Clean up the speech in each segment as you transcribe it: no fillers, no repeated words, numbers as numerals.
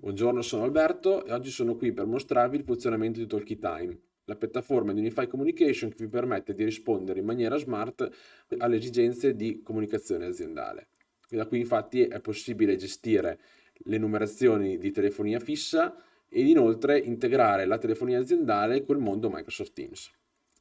Buongiorno, sono Alberto e oggi sono qui per mostrarvi il funzionamento di TalkTime, la piattaforma di Unified Communication che vi permette di rispondere in maniera smart alle esigenze di comunicazione aziendale. Da qui infatti è possibile gestire le numerazioni di telefonia fissa ed inoltre integrare la telefonia aziendale col mondo Microsoft Teams.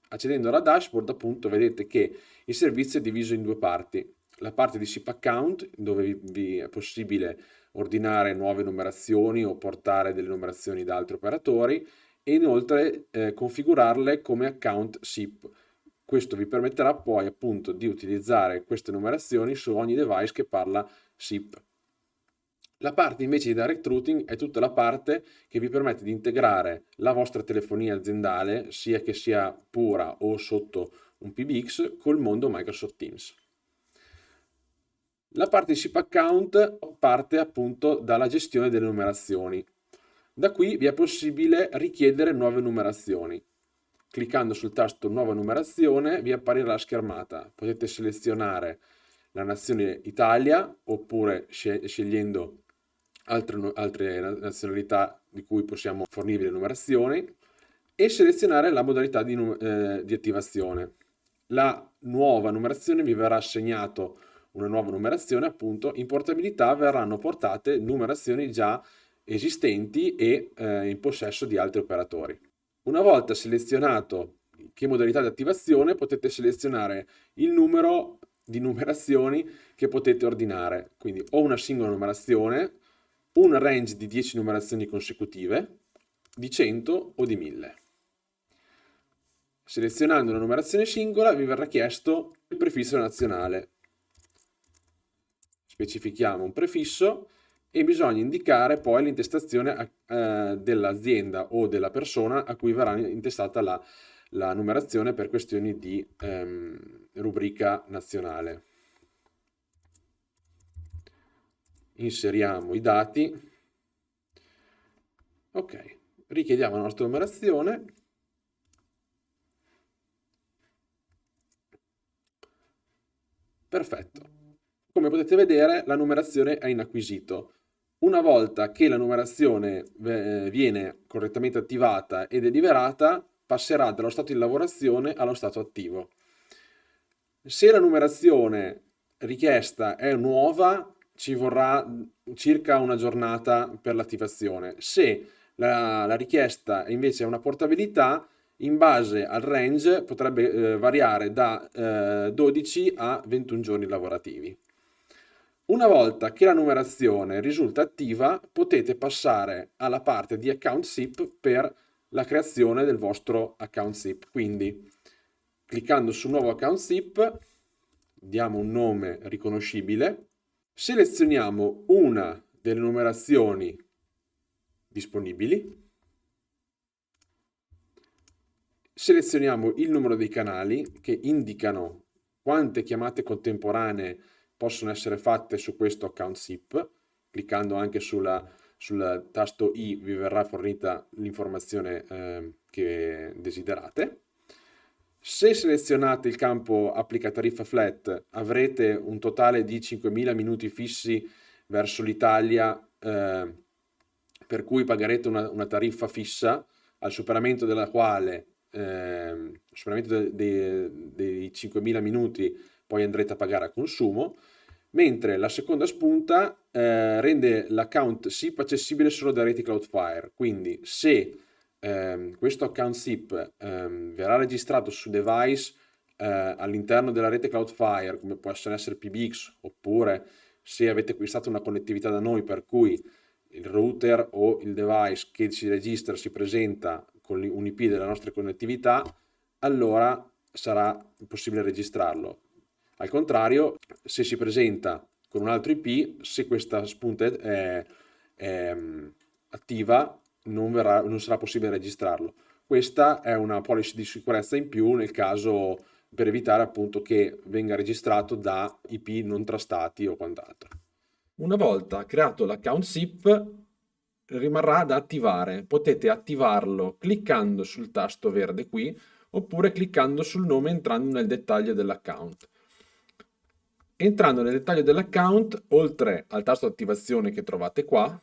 Accedendo alla dashboard, appunto, vedete che il servizio è diviso in due parti. La parte di SIP account, dove vi è possibile ordinare nuove numerazioni o portare delle numerazioni da altri operatori e inoltre configurarle come account SIP. Questo vi permetterà poi appunto di utilizzare queste numerazioni su ogni device che parla SIP. La parte invece di direct routing è tutta la parte che vi permette di integrare la vostra telefonia aziendale, sia che sia pura o sotto un PBX, col mondo Microsoft Teams. La parte di SIP account parte appunto dalla gestione delle numerazioni. Da qui vi è possibile richiedere nuove numerazioni. Cliccando sul tasto nuova numerazione vi apparirà la schermata. Potete selezionare la nazione Italia oppure scegliendo altre nazionalità di cui possiamo fornirvi le numerazioni e selezionare la modalità di attivazione. La nuova numerazione vi verrà assegnato una nuova numerazione, appunto. In portabilità verranno portate numerazioni già esistenti e in possesso di altri operatori. Una volta selezionato che modalità di attivazione, potete selezionare il numero di numerazioni che potete ordinare, quindi o una singola numerazione, un range di 10 numerazioni consecutive, di 100 o di 1000. Selezionando una numerazione singola vi verrà chiesto il prefisso nazionale. Specifichiamo un prefisso e bisogna indicare poi l'intestazione dell'azienda o della persona a cui verrà intestata la numerazione per questioni di rubrica nazionale. Inseriamo i dati. Ok, richiediamo la nostra numerazione. Perfetto. Come potete vedere, la numerazione è in acquisito. Una volta che la numerazione viene correttamente attivata e deliberata, passerà dallo stato di lavorazione allo stato attivo. Se la numerazione richiesta è nuova, ci vorrà circa una giornata per l'attivazione. Se la richiesta invece è una portabilità, in base al range potrebbe variare da 12 a 21 giorni lavorativi. Una volta che la numerazione risulta attiva, potete passare alla parte di account SIP per la creazione del vostro account SIP. Quindi, cliccando su nuovo account SIP, diamo un nome riconoscibile, selezioniamo una delle numerazioni disponibili, selezioniamo il numero dei canali che indicano quante chiamate contemporanee possono essere fatte su questo account SIP. Cliccando anche sul tasto I vi verrà fornita l'informazione che desiderate. Se selezionate il campo applica tariffa flat, avrete un totale di 5.000 minuti fissi verso l'Italia, per cui pagherete una tariffa fissa, al superamento della quale, superamento dei 5.000 minuti, poi andrete a pagare a consumo, mentre la seconda spunta rende l'account SIP accessibile solo da reti Cloudflare. Quindi se questo account SIP verrà registrato su device all'interno della rete Cloudflare, come possono essere PBX, oppure se avete acquistato una connettività da noi per cui il router o il device che si registra si presenta con un IP della nostra connettività, allora sarà possibile registrarlo. Al contrario, se si presenta con un altro IP, se questa spunta è attiva, non sarà possibile registrarlo. Questa è una policy di sicurezza in più nel caso, per evitare appunto che venga registrato da IP non trustati o quant'altro. Una volta creato l'account SIP, rimarrà da attivare. Potete attivarlo cliccando sul tasto verde qui, oppure cliccando sul nome entrando nel dettaglio dell'account. Entrando nel dettaglio dell'account, oltre al tasto attivazione che trovate qua,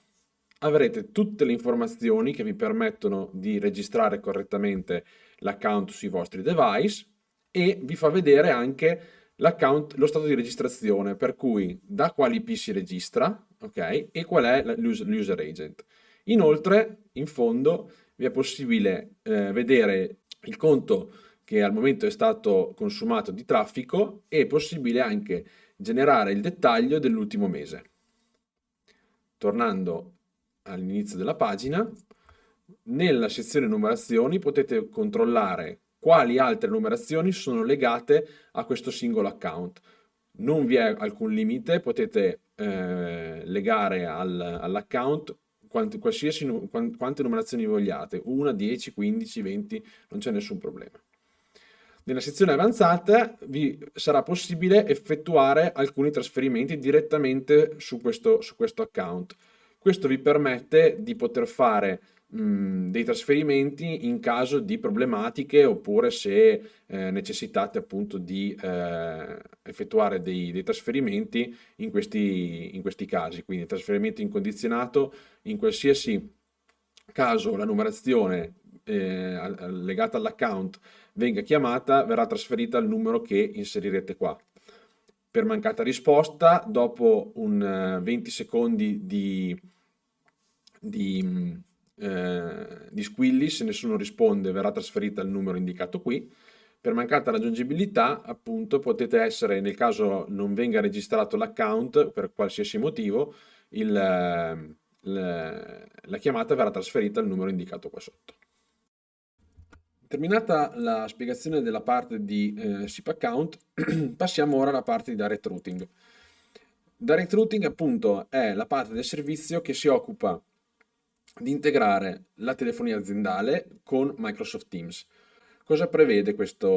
avrete tutte le informazioni che vi permettono di registrare correttamente l'account sui vostri device e vi fa vedere anche l'account, lo stato di registrazione, per cui da quali IP si registra, ok? E qual è l'user agent. Inoltre, in fondo, vi è possibile vedere il conto che al momento è stato consumato di traffico e è possibile anche generare il dettaglio dell'ultimo mese. Tornando all'inizio della pagina, nella sezione numerazioni potete controllare quali altre numerazioni sono legate a questo singolo account. Non vi è alcun limite, potete legare all'account quante numerazioni vogliate, 1, 10, 15, 20, non c'è nessun problema. Nella sezione avanzata vi sarà possibile effettuare alcuni trasferimenti direttamente su questo account. Questo vi permette di poter fare dei trasferimenti in caso di problematiche oppure se necessitate appunto di effettuare dei trasferimenti in questi casi. Quindi trasferimento incondizionato in qualsiasi caso la numerazione legata all'account venga chiamata, verrà trasferita al numero che inserirete qua. Per mancata risposta, dopo un 20 secondi di squilli, se nessuno risponde, verrà trasferita al numero indicato qui. Per mancata raggiungibilità, appunto, potete essere, nel caso non venga registrato l'account per qualsiasi motivo, la chiamata verrà trasferita al numero indicato qua sotto. Terminata la spiegazione della parte di SIP account, passiamo ora alla parte di direct routing. Direct routing appunto è la parte del servizio che si occupa di integrare la telefonia aziendale con Microsoft Teams. Cosa prevede questa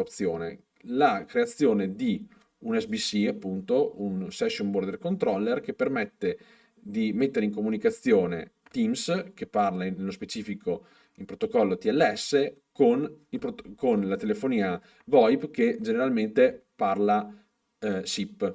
opzione? La creazione di un SBC, appunto, un Session Border Controller, che permette di mettere in comunicazione Teams, che parla nello specifico in protocollo TLS, con la telefonia VoIP, che generalmente parla SIP.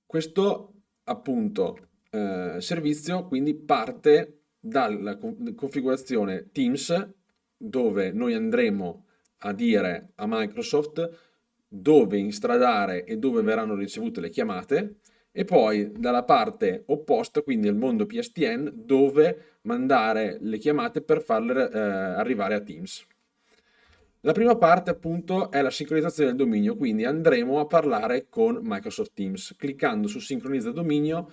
Questo appunto servizio quindi parte dalla configurazione Teams, dove noi andremo a dire a Microsoft dove instradare e dove verranno ricevute le chiamate, e poi dalla parte opposta, quindi il mondo PSTN, dove mandare le chiamate per farle arrivare a Teams. La prima parte appunto è la sincronizzazione del dominio, quindi andremo a parlare con Microsoft Teams. Cliccando su sincronizza dominio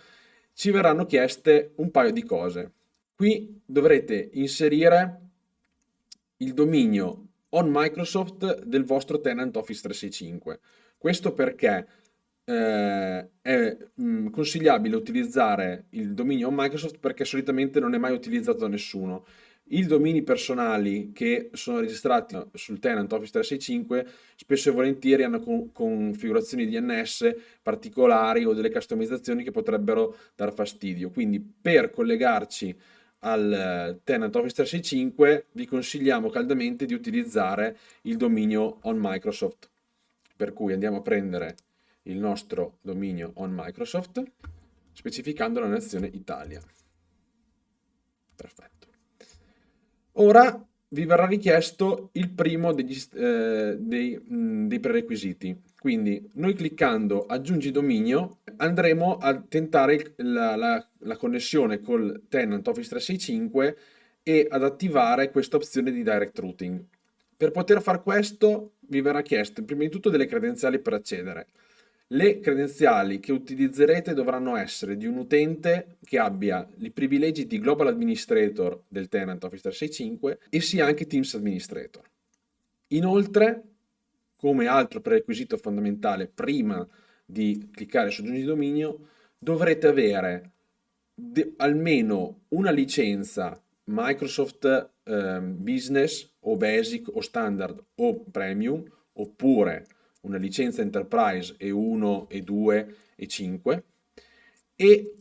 ci verranno chieste un paio di cose. Qui dovrete inserire il dominio on Microsoft del vostro tenant Office 365. Questo perché è consigliabile utilizzare il dominio on Microsoft perché solitamente non è mai utilizzato da nessuno. I domini personali che sono registrati sul tenant Office 365 spesso e volentieri hanno configurazioni DNS particolari o delle customizzazioni che potrebbero dar fastidio. Quindi per collegarci al tenant Office 365 vi consigliamo caldamente di utilizzare il dominio on Microsoft. Per cui andiamo a prendere il nostro dominio on Microsoft specificando la nazione Italia. Perfetto. Ora vi verrà richiesto il primo dei prerequisiti. Quindi noi cliccando aggiungi dominio andremo a tentare la connessione col tenant Office 365 e ad attivare questa opzione di direct routing. Per poter fare questo vi verrà chiesto prima di tutto delle credenziali per accedere. Le credenziali che utilizzerete dovranno essere di un utente che abbia i privilegi di Global Administrator del tenant Office 365 e sia anche Teams Administrator. Inoltre, come altro prerequisito fondamentale prima di cliccare su aggiungi dominio, dovrete avere almeno una licenza Microsoft Business o Basic o Standard o Premium, oppure una licenza Enterprise E1, E2 e 5 e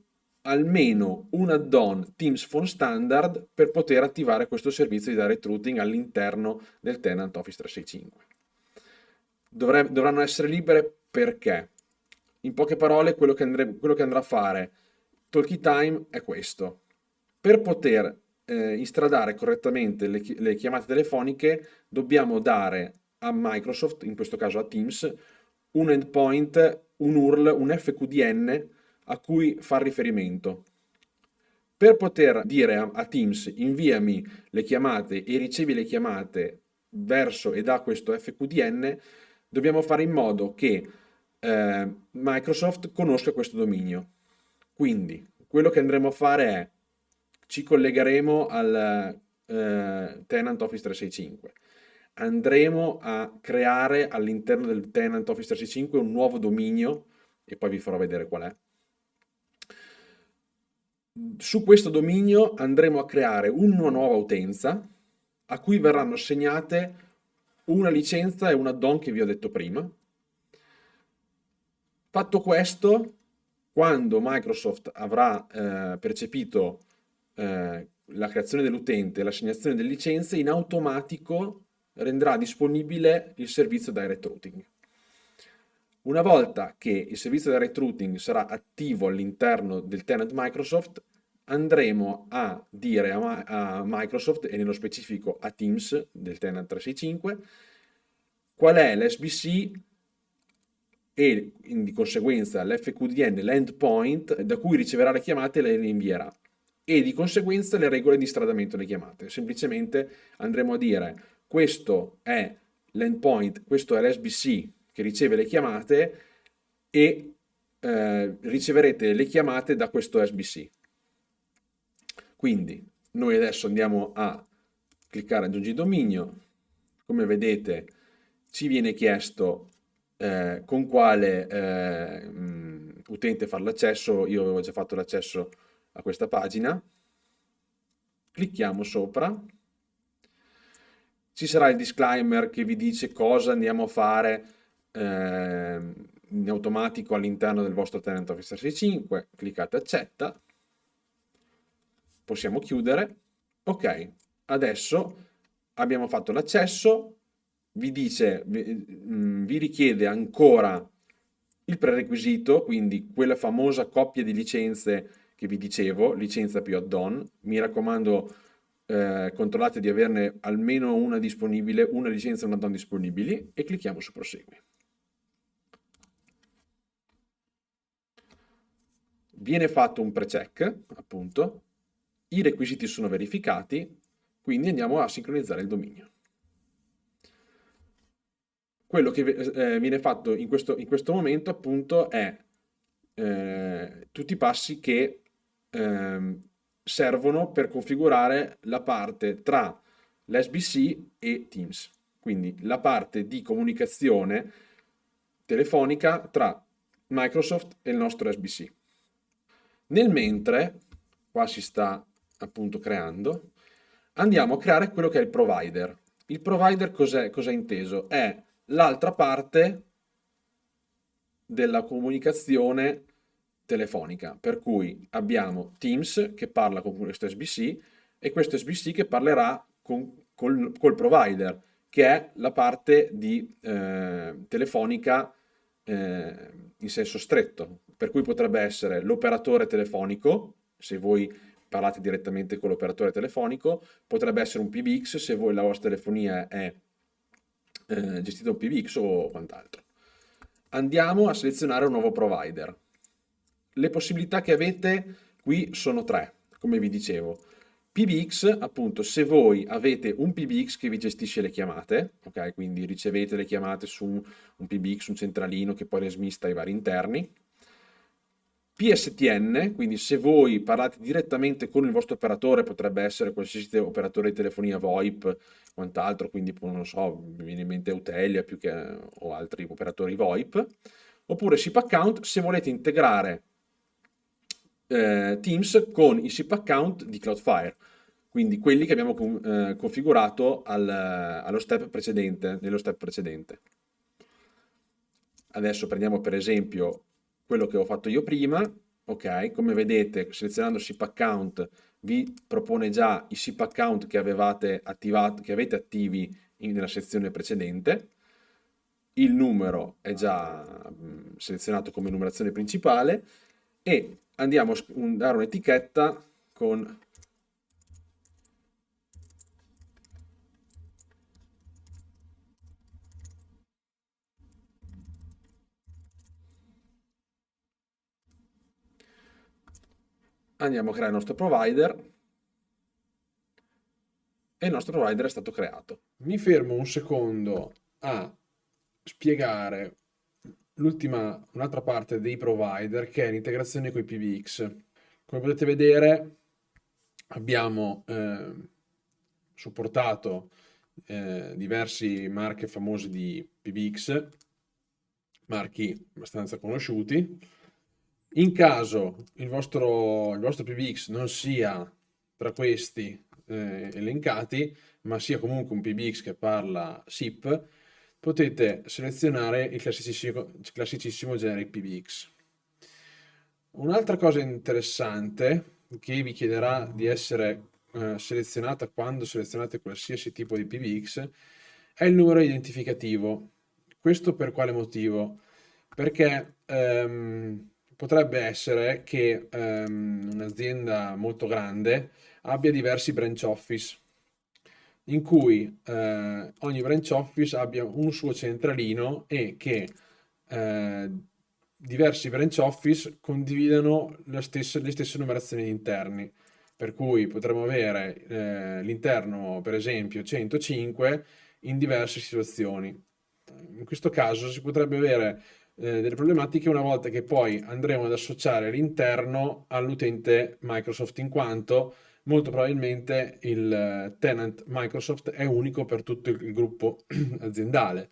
almeno un add-on Teams Phone Standard per poter attivare questo servizio di direct routing all'interno del tenant Office 365. Dovranno essere libere perché In poche parole, quello che andrà a fare Talkie Time è questo. Per poter instradare correttamente le chiamate telefoniche, dobbiamo dare a Microsoft, in questo caso a Teams, un endpoint, un URL, un FQDN a cui far riferimento. Per poter dire a Teams inviami le chiamate e ricevi le chiamate verso e da questo FQDN, dobbiamo fare in modo che Microsoft conosca questo dominio. Quindi quello che andremo a fare è ci collegheremo al tenant Office 365. Andremo a creare all'interno del tenant Office 365 un nuovo dominio e poi vi farò vedere qual è. Su questo dominio andremo a creare una nuova utenza a cui verranno assegnate una licenza e un add-on che vi ho detto prima. Fatto questo, quando Microsoft avrà percepito la creazione dell'utente e l'assegnazione delle licenze, in automatico renderà disponibile il servizio Direct Routing. Una volta che il servizio Direct Routing sarà attivo all'interno del tenant Microsoft, andremo a dire a Microsoft e nello specifico a Teams del tenant 365 qual è l'SBC e di conseguenza l'FQDN, l'endpoint da cui riceverà le chiamate e le invierà e di conseguenza le regole di stradamento delle chiamate. Semplicemente andremo a dire questo è l'endpoint, questo è l'SBC che riceve le chiamate e riceverete le chiamate da questo SBC. Quindi noi adesso andiamo a cliccare aggiungi dominio. Come vedete ci viene chiesto con quale utente fare l'accesso. Io avevo già fatto l'accesso a questa pagina. Clicchiamo sopra. Ci sarà il disclaimer che vi dice cosa andiamo a fare in automatico all'interno del vostro tenant Office 365. Cliccate accetta. Possiamo chiudere. Ok, adesso abbiamo fatto l'accesso. Vi dice, vi richiede ancora il prerequisito, quindi quella famosa coppia di licenze che vi dicevo, licenza più add-on. Mi raccomando, controllate di averne almeno una disponibile, una licenza e un add-on disponibili e clicchiamo su prosegui. Viene fatto un pre-check, appunto, i requisiti sono verificati, quindi andiamo a sincronizzare il dominio. Quello che viene fatto in questo momento appunto è tutti i passi che servono per configurare la parte tra l'SBC e Teams, quindi la parte di comunicazione telefonica tra Microsoft e il nostro SBC. Nel mentre, qua si sta appunto creando, andiamo a creare quello che è il provider. Il provider cos'è inteso? È l'altra parte della comunicazione telefonica, per cui abbiamo Teams che parla con questo SBC e questo SBC che parlerà col provider, che è la parte di telefonica in senso stretto, per cui potrebbe essere l'operatore telefonico, se voi parlate direttamente con l'operatore telefonico, potrebbe essere un PBX se voi la vostra telefonia è gestita da un PBX o quant'altro. Andiamo a selezionare un nuovo provider. Le possibilità che avete qui sono tre, come vi dicevo. PBX, appunto, se voi avete un PBX che vi gestisce le chiamate, ok? Quindi ricevete le chiamate su un PBX, un centralino che poi le smista ai vari interni. PSTN, quindi se voi parlate direttamente con il vostro operatore, potrebbe essere qualsiasi operatore di telefonia VoIP, quant'altro, quindi non so, mi viene in mente Eutelia più che o altri operatori VoIP, oppure SIP account se volete integrare Teams con i SIP account di Cloudflare, quindi quelli che abbiamo configurato nello step precedente. Adesso prendiamo per esempio quello che ho fatto io prima, ok? Come vedete, selezionando SIP account vi propone già i SIP account che avete attivi nella sezione precedente. il numero è già selezionato come numerazione principale e andiamo a dare un'etichetta con andiamo a creare il nostro provider e il nostro provider è stato creato. Mi fermo un secondo a spiegare un'altra parte dei provider che è l'integrazione con i PBX. Come potete vedere abbiamo supportato diversi marche famose di PBX, marchi abbastanza conosciuti. In caso il vostro PBX non sia tra questi elencati, ma sia comunque un PBX che parla SIP, potete selezionare il classicissimo generic PBX. Un'altra cosa interessante che vi chiederà di essere selezionata quando selezionate qualsiasi tipo di PBX è il numero identificativo. Questo per quale motivo? Perché potrebbe essere che un'azienda molto grande abbia diversi branch office, in cui ogni branch office abbia un suo centralino e che eh, diversi branch office condividano le stesse numerazioni di interni. Per cui potremmo avere l'interno, per esempio, 105 in diverse situazioni. In questo caso si potrebbe avere delle problematiche una volta che poi andremo ad associare l'interno all'utente Microsoft, in quanto molto probabilmente il tenant Microsoft è unico per tutto il gruppo aziendale,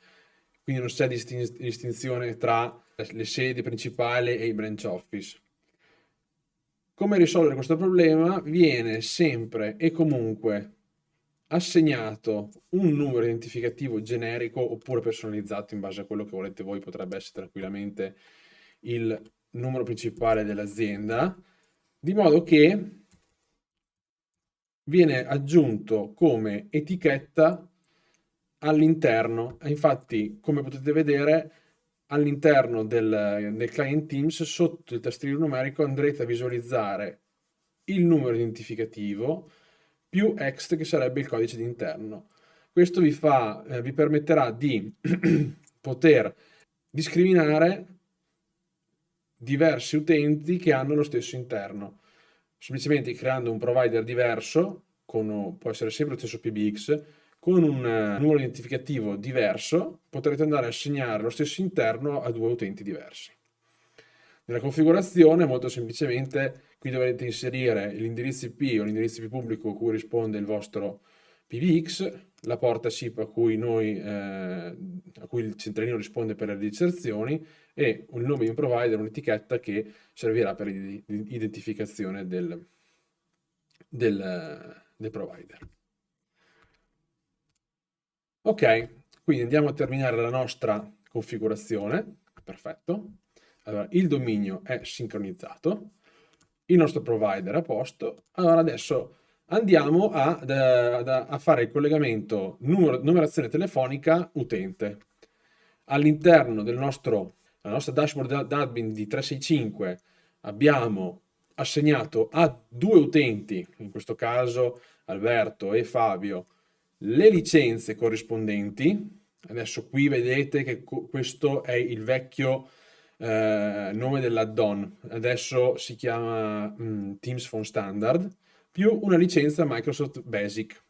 quindi non c'è distinzione tra le sedi principali e i branch office. Come risolvere questo problema? Viene sempre e comunque assegnato un numero identificativo generico oppure personalizzato in base a quello che volete voi, potrebbe essere tranquillamente il numero principale dell'azienda, di modo che viene aggiunto come etichetta all'interno. E infatti, come potete vedere, all'interno del client Teams, sotto il tastierino numerico, andrete a visualizzare il numero identificativo più ext, che sarebbe il codice d'interno. Questo vi permetterà di poter discriminare diversi utenti che hanno lo stesso interno. Semplicemente creando un provider diverso, può essere sempre lo stesso PBX, con un numero identificativo diverso, potrete andare a assegnare lo stesso interno a due utenti diversi. Nella configurazione, molto semplicemente, qui dovrete inserire l'indirizzo IP o l'indirizzo IP pubblico a cui risponde il vostro PBX, la porta SIP a cui il centralino risponde per le registrazioni e il nome di un provider, un'etichetta che servirà per l'identificazione del provider. Ok, quindi andiamo a terminare la nostra configurazione. Perfetto. Allora, il dominio è sincronizzato, il nostro provider è a posto. Allora adesso andiamo a fare il collegamento numerazione telefonica utente. All'interno della nostra dashboard d'admin di 365 abbiamo assegnato a due utenti, in questo caso Alberto e Fabio, le licenze corrispondenti. Adesso qui vedete che questo è il vecchio nome dell'add-on, adesso si chiama Teams Phone Standard, più una licenza Microsoft Basic.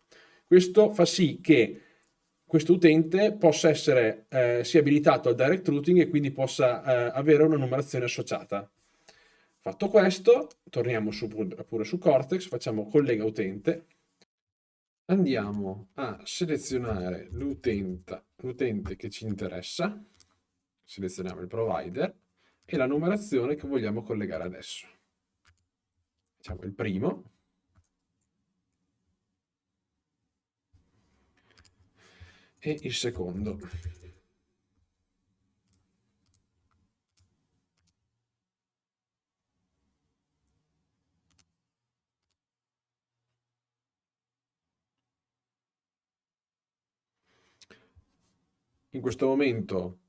Questo fa sì che questo utente possa essere sia abilitato al direct routing e quindi possa avere una numerazione associata. Fatto questo, torniamo pure su Cortex, facciamo collega utente, andiamo a selezionare l'utente che ci interessa, selezioniamo il provider e la numerazione che vogliamo collegare adesso. Facciamo il primo e il secondo. In questo momento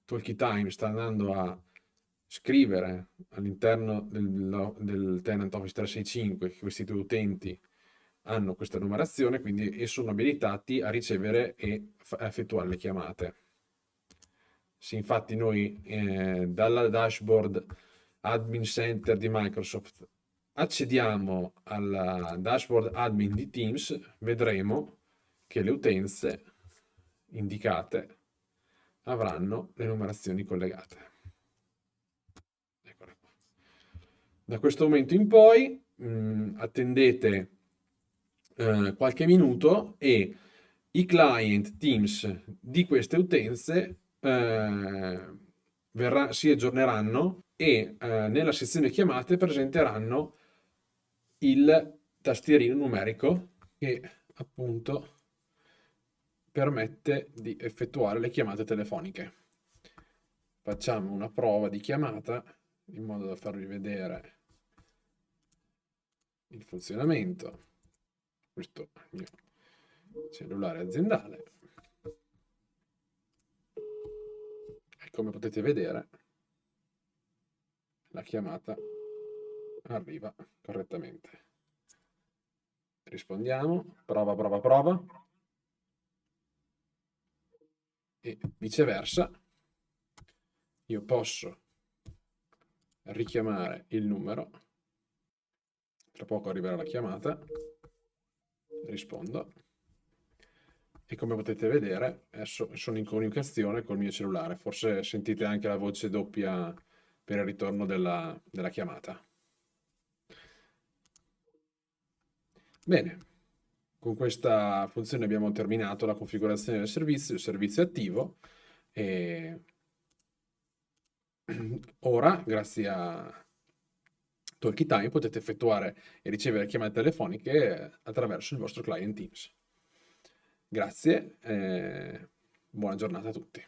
Talkytime sta andando a scrivere all'interno del tenant Office 365 che questi due utenti hanno questa numerazione, quindi e sono abilitati a ricevere e effettuare le chiamate. Se infatti noi dalla dashboard Admin Center di Microsoft accediamo alla dashboard admin di Teams, vedremo che le utenze indicate avranno le numerazioni collegate. Eccole qua. Da questo momento in poi attendete qualche minuto e i client Teams di queste utenze si aggiorneranno e nella sezione chiamate presenteranno il tastierino numerico che appunto permette di effettuare le chiamate telefoniche. Facciamo una prova di chiamata in modo da farvi vedere il funzionamento. Questo è il mio cellulare aziendale. E come potete vedere, la chiamata arriva correttamente. Rispondiamo, prova, prova, prova. E viceversa, io posso richiamare il numero, tra poco arriverà la chiamata, rispondo e come potete vedere adesso sono in comunicazione col mio cellulare, forse sentite anche la voce doppia per il ritorno della chiamata. Bene, con questa funzione abbiamo terminato la configurazione del servizio, il servizio è attivo e ora, grazie a Talkytime, potete effettuare e ricevere chiamate telefoniche attraverso il vostro client Teams. Grazie, buona giornata a tutti.